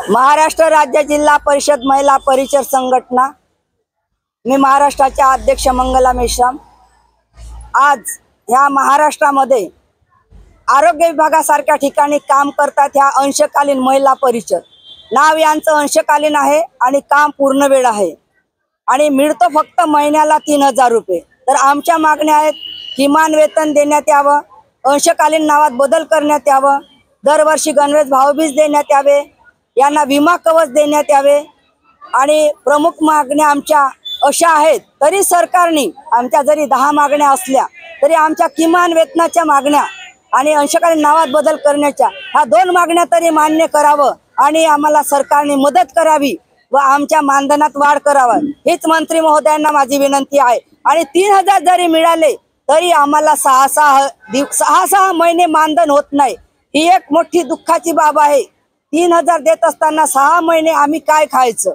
महाराष्ट्र राज्य जिल्हा परिषद महिला परिचर संघटना, मी महाराष्ट्राच्या अध्यक्ष मंगला मेश्राम। आज ह्या महाराष्ट्रामध्ये आरोग्य विभागासारख्या ठिकाणी काम करतात ह्या अंशकालीन महिला परिचर। नाव यांचं अंशकालीन आहे आणि काम पूर्ण वेळ आहे आणि मिळतो फक्त महिन्याला 3000 रुपये। तर आमच्या मागण्या आहेत, किमान वेतन देण्यात यावं, अंशकालीन नावात बदल करण्यात यावं, दरवर्षी गणवेश भावबीज देण्यात यावे, यांना विमा कवच देण्यात यावे आणि प्रमुख मागण्या आमच्या अशा आहेत। तरी सरकारने आमच्या जरी 10 मागण्या असल्या तरी आमच्या किमान वेतनाच्या मागण्या आणि अंशकालीन नावात बदल करण्याच्या ह्या 2 मागण्या तरी मान्य करावं आणि आम्हाला सरकारने मदत करावी व आमच्या मानधनात वाढ करावी, हीच मंत्री महोदयांना माझी विनंती आहे। आणि 3000 जरी मिळाले तरी आम्हाला 6 महिने मानधन होत नाही, ही एक मोठी दुःखाची बाब आहे। 3000 देत असताना 6 महिने आम्ही काय खायचं।